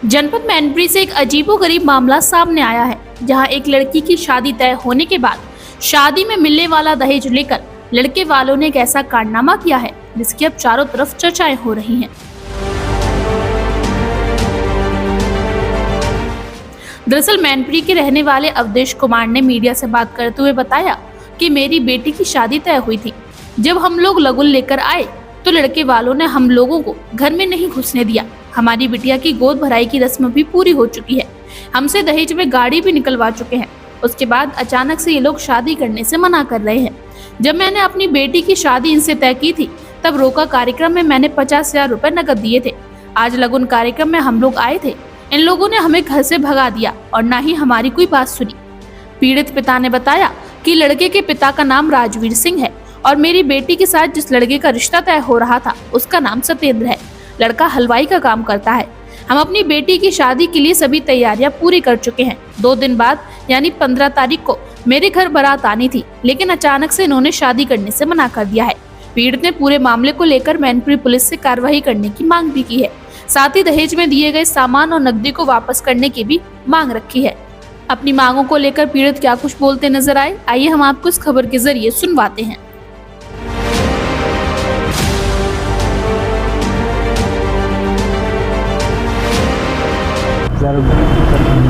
जनपद मैनपुरी से एक अजीबोगरीब मामला सामने आया है, जहां एक लड़की की शादी तय होने के बाद शादी में मिलने वाला दहेज लेकर लड़के वालों ने एक ऐसा कारनामा किया है जिसकी अब चारों तरफ चर्चाएं हो रही हैं। दरअसल मैनपुरी के रहने वाले अवधेश कुमार ने मीडिया से बात करते हुए बताया कि मेरी बेटी की शादी तय हुई थी। जब हम लोग लगुन लेकर आए तो लड़के वालों ने हम लोगों को घर में नहीं घुसने दिया। हमारी बिटिया की गोद भराई की रस्म भी पूरी हो चुकी है, हमसे दहेज में गाड़ी भी निकलवा चुके हैं। उसके बाद अचानक से ये लोग शादी करने से मना कर रहे हैं। जब मैंने अपनी बेटी की शादी इनसे तय की थी तब रोका कार्यक्रम में मैंने 50,000 रुपए नकद दिए थे। आज लगुन कार्यक्रम में हम लोग आए थे, इन लोगों ने हमें घर से भगा दिया और न ही हमारी कोई बात सुनी। पीड़ित पिता ने बताया कि लड़के के पिता का नाम राजवीर सिंह है और मेरी बेटी के साथ जिस लड़के का रिश्ता तय हो रहा था उसका नाम सतेंद्र है। लड़का हलवाई का काम करता है। हम अपनी बेटी की शादी के लिए सभी तैयारियां पूरी कर चुके हैं। 2 दिन बाद यानी 15 तारीख को मेरे घर बारात आनी थी, लेकिन अचानक से इन्होंने शादी करने से मना कर दिया है। पीड़ित ने पूरे मामले को लेकर मैनपुरी पुलिस से कार्रवाई करने की मांग भी की है। साथ ही दहेज में दिए गए सामान और नकदी को वापस करने की भी मांग रखी है। अपनी मांगों को लेकर पीड़ित क्या कुछ बोलते नजर आए, आइए हम आपको इस खबर के जरिए सुनवाते हैं। सर,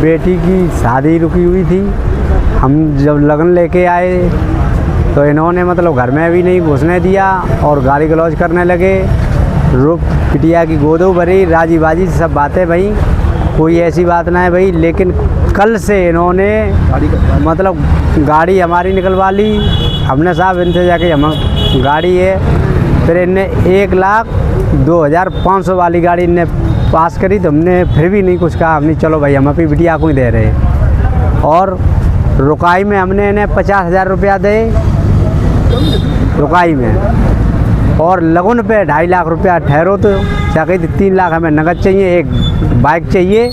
बेटी की शादी रुकी हुई थी। हम जब लगन लेके आए तो इन्होंने मतलब घर में भी नहीं घुसने दिया और गाली गलौज करने लगे। बिटिया की गोदों भरी, राजी बाजी सब बातें भाई, कोई ऐसी बात ना है भाई। लेकिन कल से इन्होंने मतलब गाड़ी हमारी निकलवा ली। हमने साहब इनसे जाके हम गाड़ी है, फिर इनने 1,02,500 वाली गाड़ी इनने पास करी तो हमने फिर भी नहीं कुछ कहा। हमने चलो भाई हम अपनी बिटिया को ही दे रहे। और रुकाई में हमने इन्हें 50,000 रुपया दे रुकाई में, और लगुन पे 2.5 लाख रुपया ठहरो तो क्या कहते 3 लाख हमें नगद चाहिए, एक बाइक चाहिए।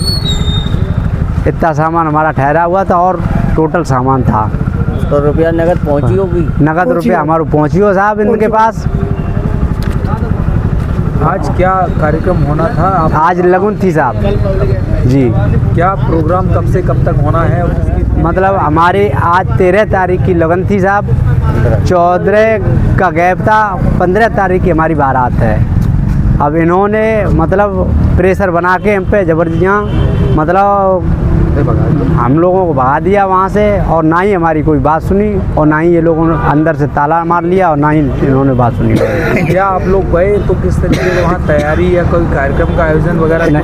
इतना सामान हमारा ठहरा हुआ था और टोटल सामान था। तो रुपया नगद पहुँची होगी? नगद रुपया हमारे पहुँची हो साहब इनके पास। आज क्या कार्यक्रम होना था? आज लगुन थी साहब जी। क्या प्रोग्राम कब से कब तक होना है? मतलब हमारे आज 13 तारीख की लगन थी साहब, 14 का गैप था, 15 तारीख की हमारी बारात है। अब इन्होंने मतलब प्रेशर बना के हम पे जबरदस्तियाँ मतलब हम लोगों को भगा दिया वहाँ से, और ना ही हमारी कोई बात सुनी और ना ही ये लोगों ने अंदर से ताला मार लिया और ना ही इन्होंने बात सुनी। क्या आप लोग गए तो किस तरीके से वहाँ तैयारी या कोई कार्यक्रम का आयोजन वगैरह?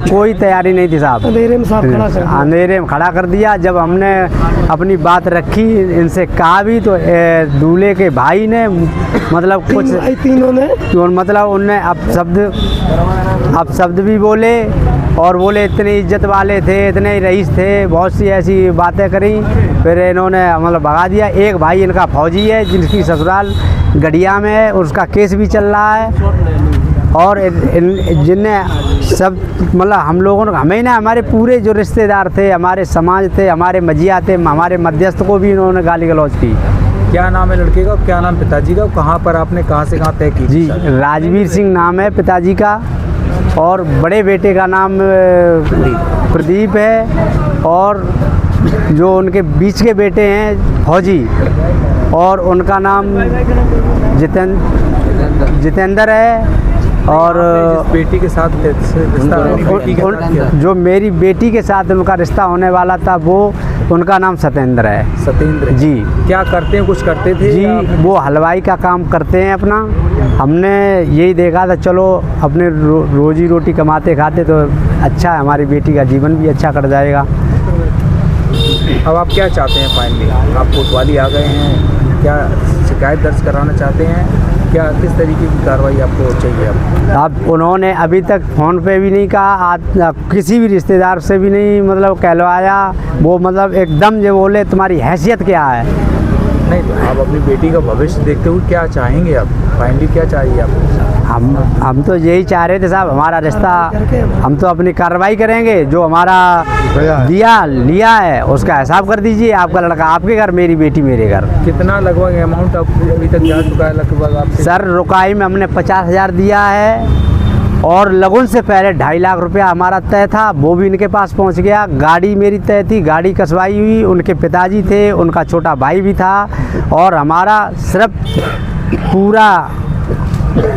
कोई तैयारी नहीं थी साहब। अंधेरे में खड़ा कर दिया। जब हमने अपनी बात रखी, इनसे कहा भी तो दूल्हे के भाई ने मतलब कुछ तीनों ने मतलब उनने अब शब्द भी बोले और बोले इतने इज्जत वाले थे, इतने रईस थे, बहुत सी ऐसी बातें करी। फिर इन्होंने मतलब भगा दिया। एक भाई इनका फौजी है जिनकी ससुराल गढ़िया में है, उसका केस भी चल रहा है। और जिनने सब मतलब हम लोगों ने हमें ना हमारे पूरे जो रिश्तेदार थे, हमारे समाज थे, हमारे मजिया थे, हमारे मध्यस्थ को भी इन्होंने गाली गलौज की। क्या नाम है लड़के का, क्या नाम पिताजी का, कहाँ पर आपने कहाँ से कहाँ तय की? जी, राजवीर सिंह नाम है पिताजी का, और बड़े बेटे का नाम प्रदीप है, और जो उनके बीच के बेटे हैं फौजी, और उनका नाम जितेंद्र है। और बेटी के साथ जो मेरी बेटी के साथ उनका रिश्ता होने वाला था वो उनका नाम सतेंद्र है। सतेंद्र जी। क्या करते हैं, कुछ करते थे जी? वो हलवाई का काम करते हैं अपना। हमने यही देखा था चलो अपने रोजी रोटी कमाते खाते तो अच्छा है, हमारी बेटी का जीवन भी अच्छा कट जाएगा। अब आप क्या चाहते हैं? फाइनली आप कोतवाली आ गए हैं, क्या शिकायत दर्ज कराना चाहते हैं? क्या किस तरीके की कार्रवाई आपको चाहिए? अब उन्होंने अभी तक फ़ोन पे भी नहीं कहा, किसी भी रिश्तेदार से भी नहीं मतलब कहलवाया। वो मतलब एकदम जो बोले तुम्हारी हैसियत क्या है। नहीं तो आप अपनी बेटी का भविष्य देखते हुए क्या चाहेंगे? आप फाइनली क्या चाहिए आपको? हम तो यही चाह रहे थे साहब, हमारा रिश्ता हम तो अपनी कार्रवाई करेंगे। जो हमारा लिया है उसका हिसाब कर दीजिए। आपका लड़का आपके घर, मेरी बेटी मेरे घर। कितना लगभग अमाउंट अभी तक जा चुका है लगभग आपसे? सर रुकाई में हमने 50,000 दिया है और लगन से पहले 2.5 लाख रुपया हमारा तय था, वो भी इनके पास पहुंच गया। गाड़ी मेरी तय थी, गाड़ी कसवाई हुई, उनके पिताजी थे, उनका छोटा भाई भी था, और हमारा सिर्फ पूरा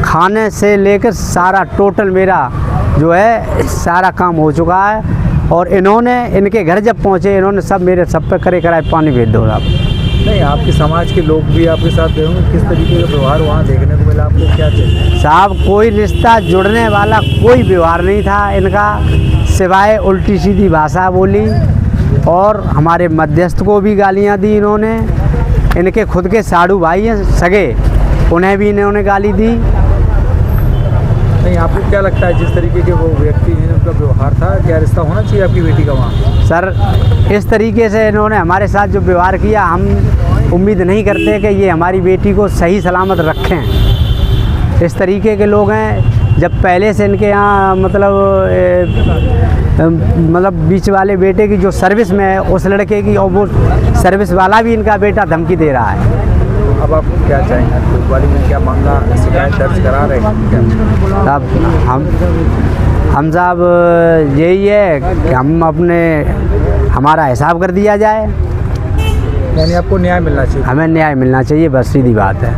खाने से लेकर सारा टोटल मेरा जो है सारा काम हो चुका है। और इन्होंने इनके घर जब पहुँचे इन्होंने सब मेरे सब पे करे कराए पानी भेज दो साहब। नहीं, आपके समाज के लोग भी आपके साथ गए होंगे, किस तरीके का व्यवहार वहाँ देखने को मिला आपको, क्या चाहिए? साहब कोई रिश्ता जुड़ने वाला कोई व्यवहार नहीं था इनका, सिवाय उल्टी सीधी भाषा बोली और हमारे मध्यस्थ को भी गालियाँ दी इन्होंने। इनके खुद के साड़ू भाई हैं सगे, उन्हें भी इन्होंने गाली दी। नहीं, आपको क्या लगता है जिस तरीके के वो व्यक्ति हैं उनका व्यवहार था, क्या रिश्ता होना चाहिए आपकी बेटी का वहाँ? सर इस तरीके से इन्होंने हमारे साथ जो व्यवहार किया, हम उम्मीद नहीं करते कि ये हमारी बेटी को सही सलामत रखें। इस तरीके के लोग हैं, जब पहले से इनके यहाँ मतलब बीच वाले बेटे की जो सर्विस में है उस लड़के की, और वो सर्विस वाला भी इनका बेटा धमकी दे रहा है। अब आप क्या चाहेंगे? कोतवाली में क्या मामला शिकायत दर्ज करा रहे हैं? साहब हम साहब यही है कि हम अपने हमारा हिसाब कर दिया जाए, यानी आपको न्याय मिलना चाहिए। हमें न्याय मिलना चाहिए, बस सीधी बात है।